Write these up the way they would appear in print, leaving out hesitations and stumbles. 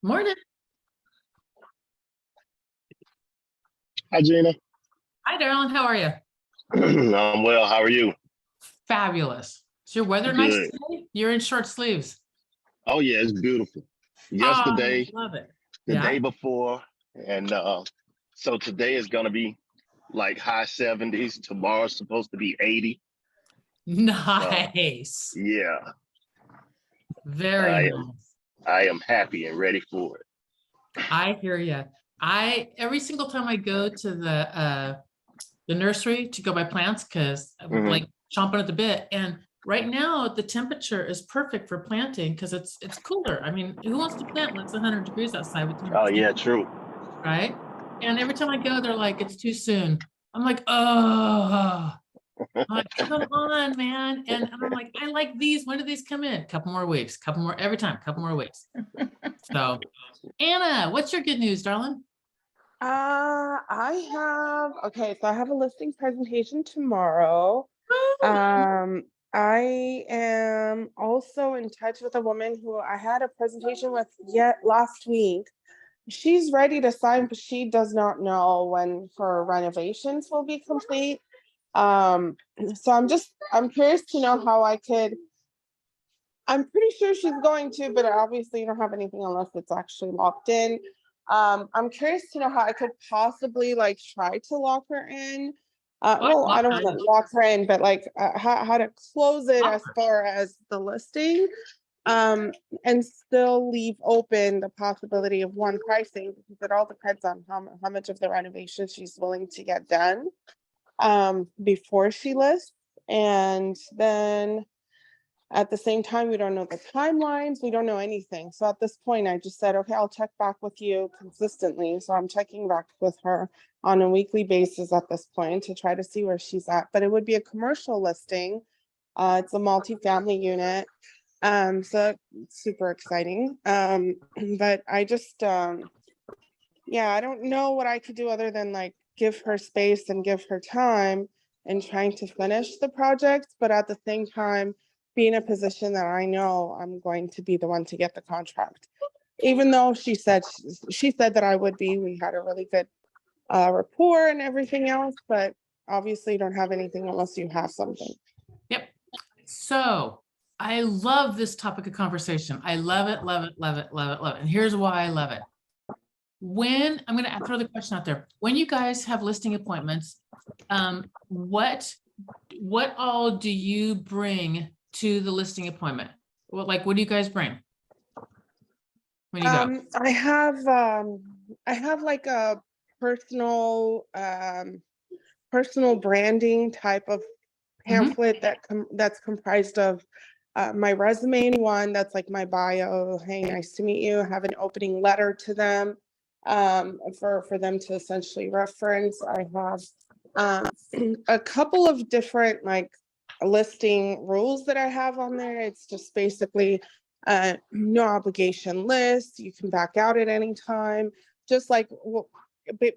Morning. Hi, Gina. Hi, Darlene. How are you? I'm well. How are you? Fabulous. Is your weather nice Good. today? You're in short sleeves. Oh, yeah, it's beautiful. Oh, I Yesterday, love it. the Yeah. day before, and so today is going to be like high 70s. Tomorrow's supposed to be 80. So, Nice. yeah, Very I am nice. I am happy and ready for it. I hear you. Every single time I go to the nursery to go buy plants, because I'm Hmm. like chomping at the bit. And right now the temperature is perfect for planting because it's cooler. I mean, who wants to plant when it's 100 degrees outside with Oh, 10%? yeah, true. Right? And every time I go, they're like, it's too soon. I'm like, oh, I'm like, come on, man. And I'm like, I like these. When do these come in? Couple more weeks, couple more every time, couple more weeks. So, Anna, what's your good news, darling? So I have a listing presentation tomorrow. Um, I am also in touch with a woman who I had a presentation with yet last week. She's ready to sign, but she does not know when her renovations will be complete. Um, so I'm curious to know how I could. I'm pretty sure she's going to, but obviously you don't have anything unless it's actually locked in. I'm curious to know how I could possibly like try to lock her in. Well, I don't want to lock her in, but like how to close it as far as the listing, um, and still leave open the possibility of one pricing because it all depends on how much of the renovation she's willing to get done before she lists. And then at the same time, we don't know the timelines, we don't know anything. So at this point, I just said, okay, I'll check back with you consistently. So I'm checking back with her on a weekly basis at this point to try to see where she's at. But it would be a commercial listing. It's a multi-family unit. So it's super exciting. But yeah, I don't know what I could do other than like give her space and give her time and trying to finish the project, but at the same time, be in a position that I know I'm going to be the one to get the contract. Even though she said that I would be, we had a really good rapport and everything else, but obviously you don't have anything unless you have something. Yep. So I love this topic of conversation. I love it, love it, love it, love it, love it. And here's why I love it. When I'm going to throw the question out there, when you guys have listing appointments, what all do you bring to the listing appointment? What do you guys bring when you go? I have like a personal personal branding type of pamphlet that's comprised of my resume, one that's like my bio. Hey, nice to meet you. Have an opening letter to them for them to essentially reference. I have a couple of different like listing rules that I have on there. It's just basically no obligation list. You can back out at any time. Just like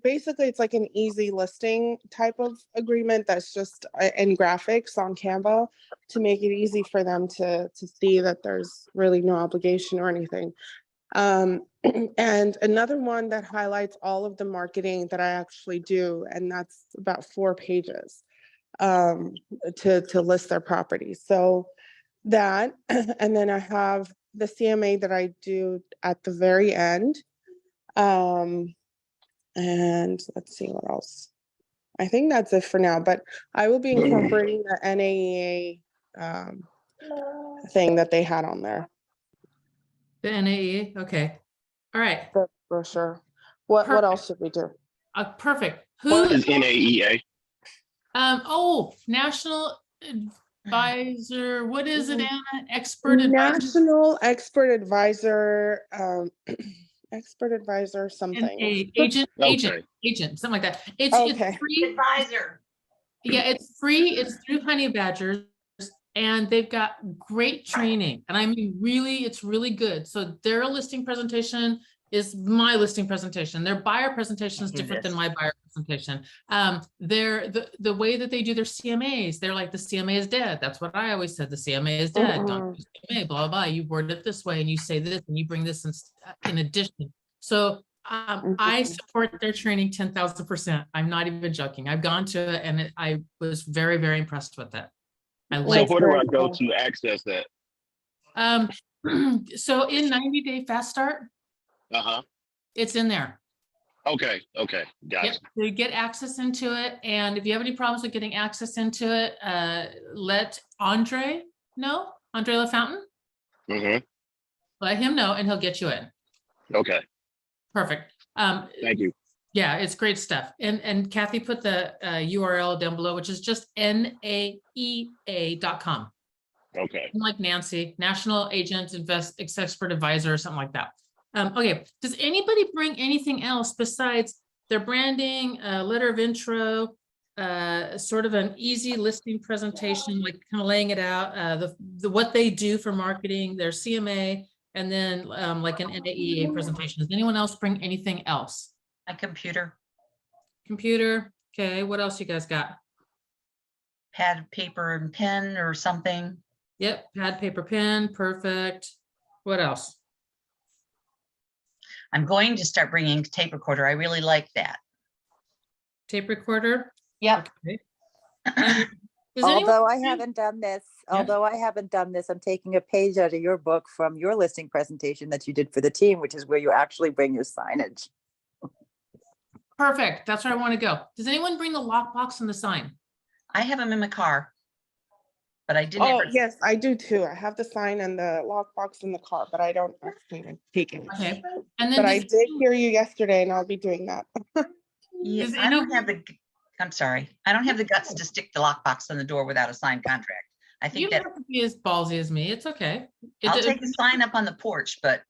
basically it's like an easy listing type of agreement that's just in graphics on Canva to make it easy for them to see that there's really no obligation or anything. And another one that highlights all of the marketing that I actually do, and that's about 4 pages to list their property. So that, and then I have the CMA that I do at the very end. And let's see what else. I think that's it for now, but I will be incorporating the NAEA thing that they had on there. The NAE. Okay. All right. The brochure. What else should we do? Perfect. What is NAEA? National Advisor. What is it, Anna? Expert Advisor. National Expert Advisor. Expert Advisor something. Agent, Okay. something like that. It's Okay. free. Advisor. Yeah, it's free. It's through Honey Badgers, and they've got great training. And I mean, really, it's really good. So their listing presentation is my listing presentation. Their buyer presentation is Do different than this. my buyer presentation. The way that they do their CMAs, they're like, the CMA is dead. That's what I always said. The CMA is dead. Don't do CMA, blah, blah. You word it this way and you say this and you bring this in addition. So I support their training 10,000%. I'm not even joking. I've gone to it and I was very, very impressed with it. I So like where do very I go cool. to access that? so in 90-day fast start, Uh-huh. it's in there. Okay, gotcha. Yep, you get access into it. And if you have any problems with getting access into it, let Andre know, Andre LaFountain, Mm-hmm. let him know and he'll get you in. Okay, Perfect. thank you. Yeah, it's great stuff. And Kathy put the URL down below, which is just naea.com. Okay. Like Nancy, National Agent Expert Advisor or something like that. Okay, does anybody bring anything else besides their branding, letter of intro, sort of an easy listing presentation, like kind of laying it out, the what they do for marketing, their CMA, and then like an NAEA presentation. Does anyone else bring anything else? My computer, Computer, okay, what else you guys got? pad, paper, and pen or something. Yep, pad, paper, pen, perfect. What else? I'm going to start bringing tape recorder. I really like that. Tape recorder? Yep. Okay. Does anyone- Although I haven't done this, I'm taking a page out of your book from your listing presentation that you did for the team, which is where you actually bring your signage. Perfect, that's where I want to go. Does anyone bring the lockbox and the sign? I have them in my car, but I didn't Oh, ever. yes, I do too. I have the sign and the lockbox in the car, but I don't actually take it. Okay, and then But I does- did hear you yesterday and I'll be doing that. Yeah, Does I don't have the, I'm sorry. I don't have the guts to stick the lockbox on the door without a signed contract. I you think don't that have to be as ballsy as me, it's okay. I'll It, take the sign up on the porch, but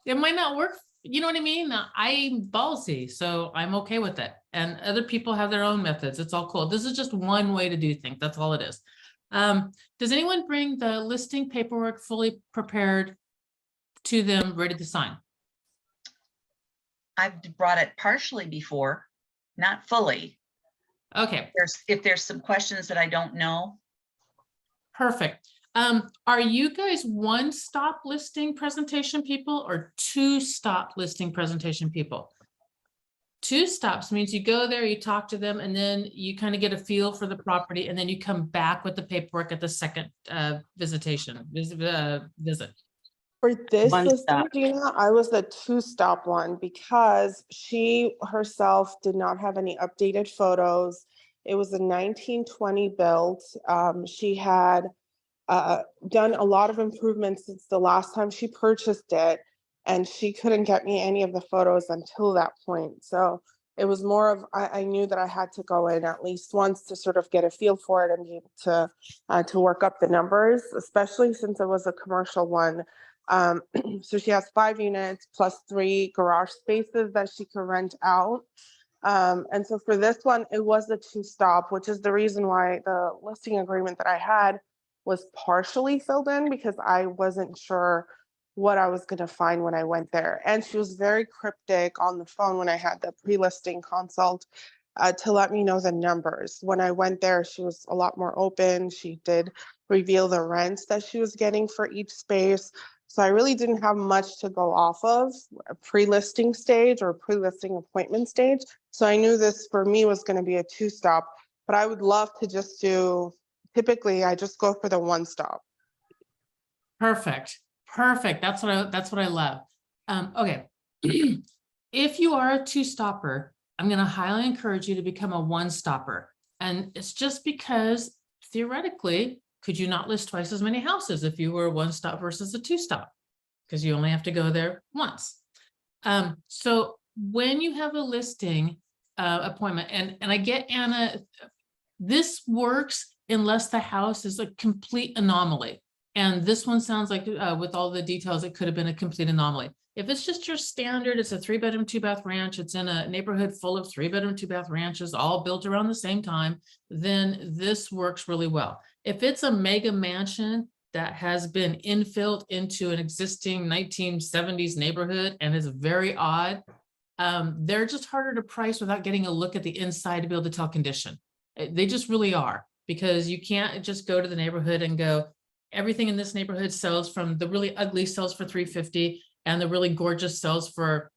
it might not work, you know what I mean? I'm ballsy, so I'm okay with it. And other people have their own methods, it's all cool. This is just one way to do things, that's all it is. Does anyone bring the listing paperwork fully prepared to them, ready to sign? I've brought it partially before, not fully. Okay, If there's some questions that I don't know, perfect. Are you guys one-stop listing presentation people or two-stop listing presentation people? Two stops means you go there, you talk to them, and then you kind of get a feel for the property, and then you come back with the paperwork at the second visit. For this One listing, stop. Gina, I was the two-stop one because she herself did not have any updated photos. It was a 1920 build. She had done a lot of improvements since the last time she purchased it, and she couldn't get me any of the photos until that point. So it was more of, I knew that I had to go in at least once to sort of get a feel for it and be able to work up the numbers, especially since it was a commercial one. So she has 5 units plus 3 garage spaces that she can rent out. And so for this one, it was a two-stop, which is the reason why the listing agreement that I had was partially filled in, because I wasn't sure what I was going to find when I went there. And she was very cryptic on the phone when I had the pre-listing consult to let me know the numbers. When I went there, she was a lot more open. She did reveal the rents that she was getting for each space. So I really didn't have much to go off of a pre-listing stage or pre-listing appointment stage. So I knew this for me was going to be a two-stop, but I would love to just do, typically I just go for the one-stop. Perfect, perfect. That's what I love. Okay. If you are a two-stopper, I'm going to highly encourage you to become a one-stopper. And it's just because theoretically, could you not list twice as many houses if you were a one-stop versus a two-stop? Because you only have to go there once. So when you have a listing appointment, and I get Anna, this works unless the house is a complete anomaly. And this one sounds like with all the details, it could have been a complete anomaly. If it's just your standard, it's a 3-bedroom, 2-bath ranch, it's in a neighborhood full of 3-bedroom, 2-bath ranches, all built around the same time, then this works really well. If it's a mega mansion that has been infilled into an existing 1970s neighborhood and is very odd, they're just harder to price without getting a look at the inside to be able to tell condition. They just really are, because you can't just go to the neighborhood and go, everything in this neighborhood sells, from the really ugly sells for $350 and the really gorgeous sells for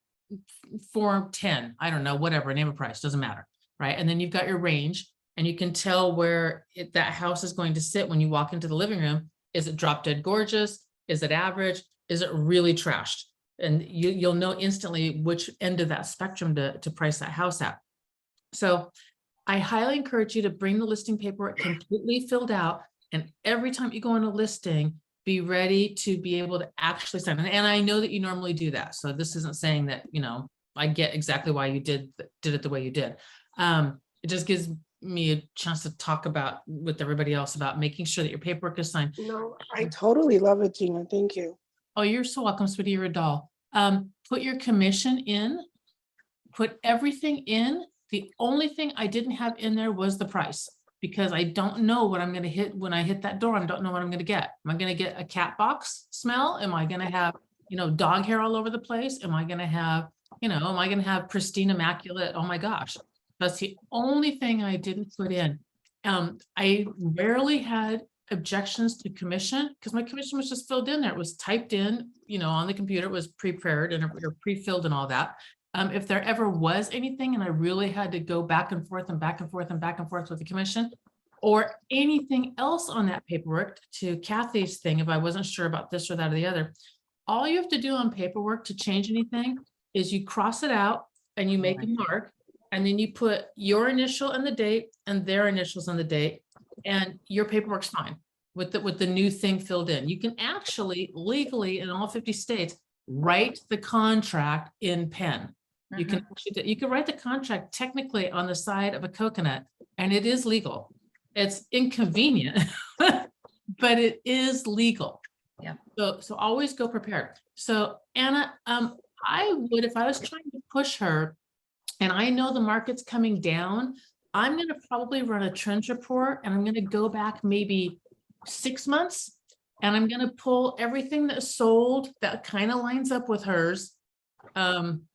$410. I don't know, whatever, name a price, doesn't matter, right? And then you've got your range, and you can tell where that house is going to sit when you walk into the living room. Is it drop dead gorgeous? Is it average? Is it really trashed? And you'll know instantly which end of that spectrum to price that house at. So I highly encourage you to bring the listing paperwork completely filled out. And every time you go on a listing, be ready to be able to actually sign. And I know that you normally do that. So this isn't saying that, I get exactly why you did it the way you did. It just gives me a chance to talk about with everybody else about making sure that your paperwork is signed. No, I totally love it, Gina. Thank you. Oh, you're so welcome, sweetie. You're a doll. Put your commission in, put everything in. The only thing I didn't have in there was the price, because I don't know what I'm going to hit when I hit that door. I don't know what I'm going to get. Am I going to get a cat box smell? Am I going to have, dog hair all over the place? Am I going to have, am I going to have pristine, immaculate? Oh my gosh. That's the only thing I didn't put in. I rarely had objections to commission, because my commission was just filled in there. It was typed in, on the computer. It was prepared and or pre-filled and all that. If there ever was anything and I really had to go back and forth and back and forth and back and forth with the commission, or anything else on that paperwork, to Kathy's thing, if I wasn't sure about this or that or the other, all you have to do on paperwork to change anything is you cross it out and you make a mark, and then you put your initial and the date and their initials and the date, and your paperwork's fine with the new thing filled in. You can actually legally in all 50 states write the contract in pen. You can write the contract technically on the side of a coconut, and it is legal. It's inconvenient, but it is legal. Yeah. So always go prepared. So Anna, I would, if I was trying to push her, and I know the market's coming down, I'm going to probably run a trend report, and I'm going to go back maybe 6 months, and I'm going to pull everything that sold that kind of lines up with hers,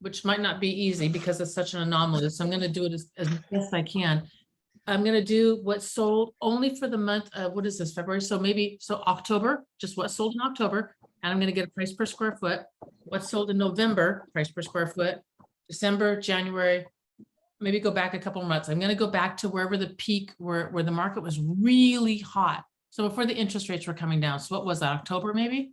which might not be easy because it's such an anomaly. So I'm going to do it as best I can. I'm going to do what sold only for the month of, what is this, February? So October, just what sold in October. And I'm going to get a price per square foot. What sold in November, price per square foot. December, January, maybe go back a couple of months. I'm going to go back to wherever the peak, where the market was really hot. So before the interest rates were coming down. So what was that, October maybe?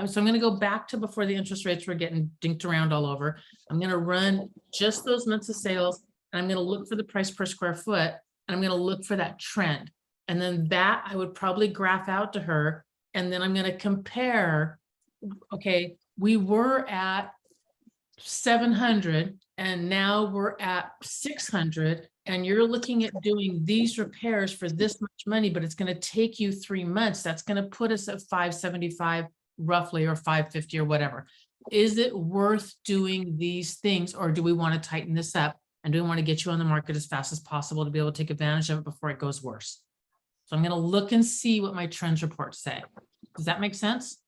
So I'm going to go back to before the interest rates were getting dinked around all over. I'm going to run just those months of sales, and I'm going to look for the price per square foot, and I'm going to look for that trend. And then that I would probably graph out to her. And then I'm going to compare, okay, we were at 700 and now we're at 600, and you're looking at doing these repairs for this much money, but it's going to take you 3 months. That's going to put us at 575 roughly, or 550 or whatever. Is it worth doing these things, or do we want to tighten this up, and do we want to get you on the market as fast as possible to be able to take advantage of it before it goes worse? So I'm going to look and see what my trends reports say. Does that make sense?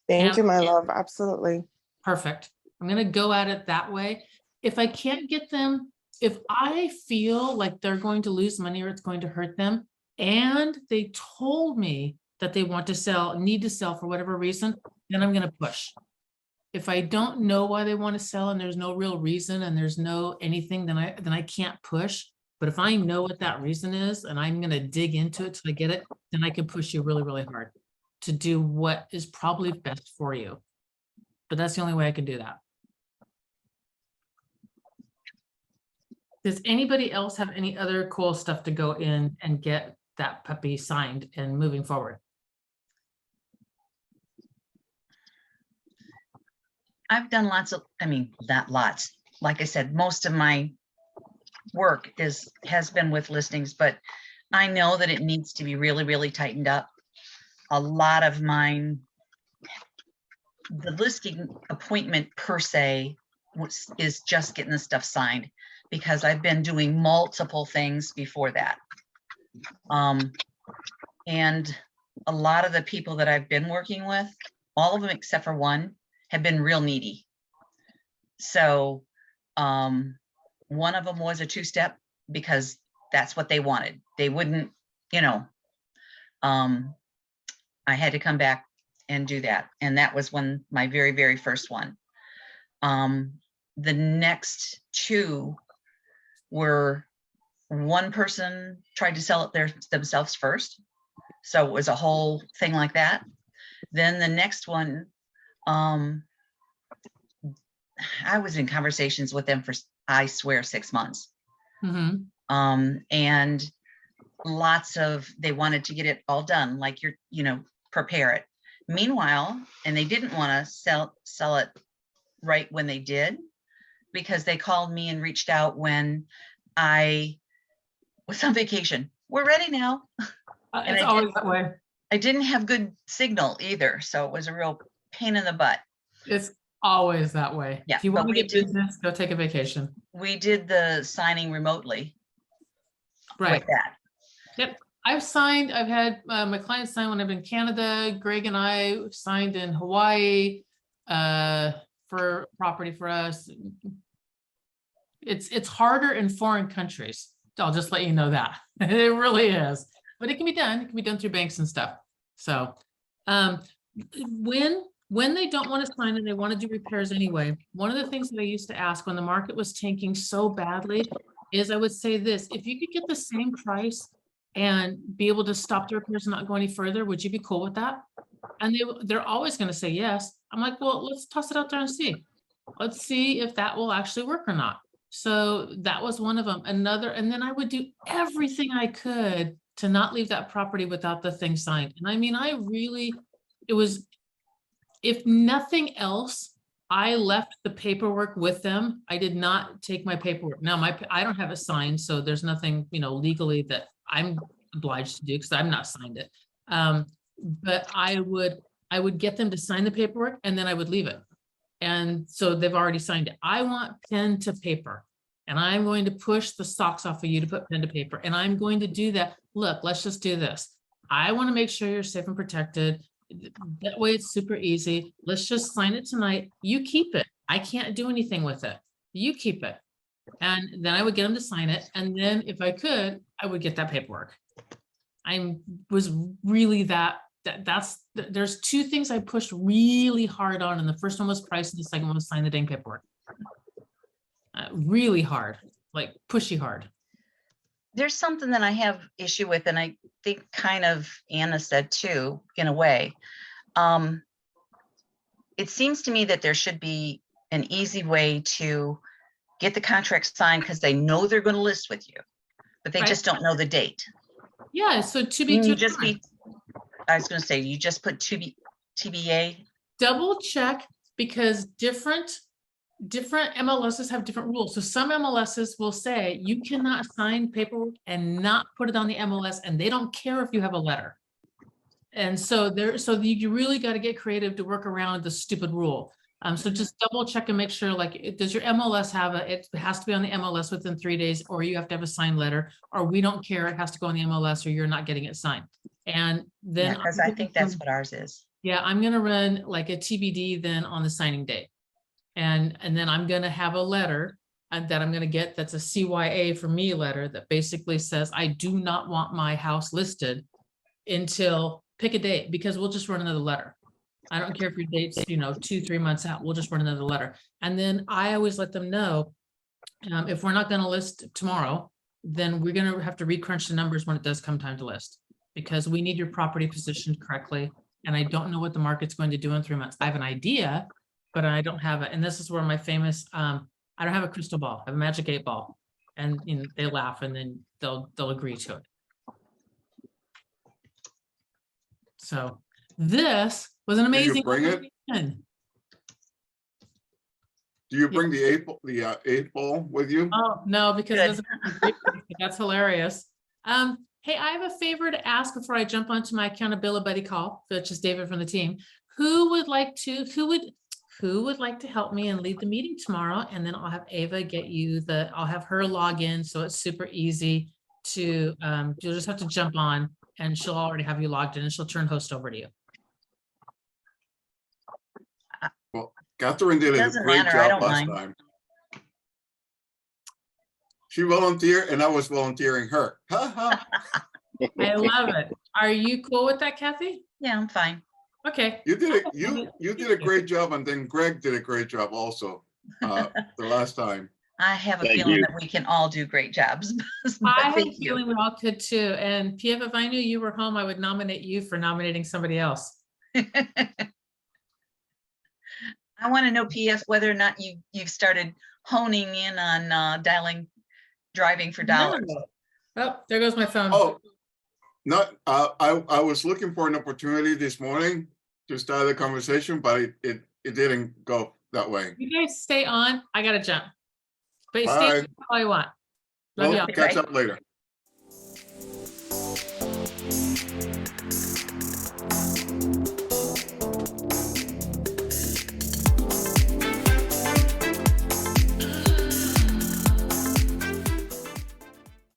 Thank you, my love. Absolutely. Perfect. I'm going to go at it that way. If I can't get them, if I feel like they're going to lose money or it's going to hurt them, and they told me that they want to sell, need to sell for whatever reason, then I'm going to push. If I don't know why they want to sell and there's no real reason and there's no anything, then I can't push. But if I know what that reason is and I'm going to dig into it till I get it, then I can push you really, really hard to do what is probably best for you. But that's the only way I can do that. Does anybody else have any other cool stuff to go in and get that puppy signed and moving forward? I've done lots. Like I said, most of my work has been with listings, but I know that it needs to be really, really tightened up. A lot of mine, the listing appointment per se is just getting the stuff signed, because I've been doing multiple things before that. And a lot of the people that I've been working with, all of them except for one, have been real needy. So one of them was a two-step because that's what they wanted. They wouldn't, you know, I had to come back and do that. And that was my very, very first one. The next two were, one person tried to sell it themselves first. So it was a whole thing like that. Then the next one, I was in conversations with them for, I swear, 6 months. Mhm. And they wanted to get it all done, like prepare it. Meanwhile, and they didn't want to sell it right when they did, because they called me and reached out when I was on vacation. We're ready now. And It's always that way. I didn't have good signal either, so it was a real pain in the butt. It's always that way. Yeah, If you but want to we get did- business, go take a vacation. We did the signing remotely Right. with that. I've had my clients sign when I've been in Canada. Greg and I signed in Hawaii for property for us. It's harder in foreign countries. I'll just let you know that. It really is. But it can be done. It can be done through banks and stuff. So when they don't want to sign and they want to do repairs anyway, one of the things that I used to ask when the market was tanking so badly is I would say this: if you could get the same price and be able to stop the repairs and not go any further, would you be cool with that? And they're always going to say yes. I'm like, well, let's toss it out there and see. Let's see if that will actually work or not. So that was one of them. Another, and then I would do everything I could to not leave that property without the thing signed. And I mean, it was, if nothing else, I left the paperwork with them. I did not take my paperwork. Now I don't have it signed, so there's nothing, legally that I'm obliged to do because I'm not signed it. But I would get them to sign the paperwork and then I would leave it. And so they've already signed it. I want pen to paper, and I'm going to push the socks off of you to put pen to paper. And I'm going to do that. Look, let's just do this. I want to make sure you're safe and protected. That way it's super easy. Let's just sign it tonight. You keep it. I can't do anything with it. You keep it. And then I would get them to sign it. And then if I could, I would get that paperwork. I was really there's two things I pushed really hard on. And the first one was price. And the second one was sign the dang paperwork. Really hard, like pushy hard. There's something that I have issue with, and I think kind of Anna said too, in a way. It seems to me that there should be an easy way to get the contract signed because they know they're going to list with you, but they Right. just don't know the date. Yeah, so to be I was going to say, you just put TBA. double check, because different MLSs have different rules. So some MLSs will say you cannot sign paperwork and not put it on the MLS, and they don't care if you have a letter. And so you really got to get creative to work around the stupid rule. So just double check and make sure, like, does your MLS have it has to be on the MLS within 3 days, or you have to have a signed letter, or we don't care, it has to go on the MLS, or you're not getting it signed. And then Because I think that's what ours is. Yeah, I'm gonna run like a TBD then on the signing date. And then I'm gonna have a letter that I'm gonna get that's a CYA for me letter that basically says, I do not want my house listed until pick a date, because we'll just run another letter. I don't care if your date's, 2-3 months out, we'll just run another letter. And then I always let them know, if we're not gonna list tomorrow, then we're gonna have to recrunch the numbers when it does come time to list, because we need your property positioned correctly. And I don't know what the market's going to do in 3 months. I have an idea, but I don't have it. And this is where my famous, I don't have a crystal ball, I have a magic 8 ball. And they laugh, and then they'll agree to it. So this was an Do you amazing bring it? conversation. Do you bring the eight ball with you? Oh, no, because it Good. doesn't, that's hilarious. Hey, I have a favor to ask before I jump onto my accountability buddy call, which is David from the team. Who would like to help me and lead the meeting tomorrow? And then I'll have Ava get you I'll have her log in, so it's super easy. to, you'll just have to jump on and she'll already have you logged in and she'll turn host over to you. Catherine did a Doesn't great matter, I job don't last mind. time. She volunteered and I was volunteering her. Ha ha. I love it. Are you cool with that, Kathy? Yeah, I'm fine. Okay. You did it. You did a great job, and then Greg did a great job also the last time. I have a Thank feeling you. that we can all do great jobs. but I have a thank you. feeling we all could too. And PF, if I knew you were home, I would nominate you for nominating somebody else. I want to know, PF, whether or not you've started honing in on driving for dollars. No. Oh, there goes my phone. Oh, not. I was looking for an opportunity this morning to start a conversation, but it didn't go that way. You guys stay on. I gotta jump. But stay Bye. on all you want. Love We'll y'all. catch up later.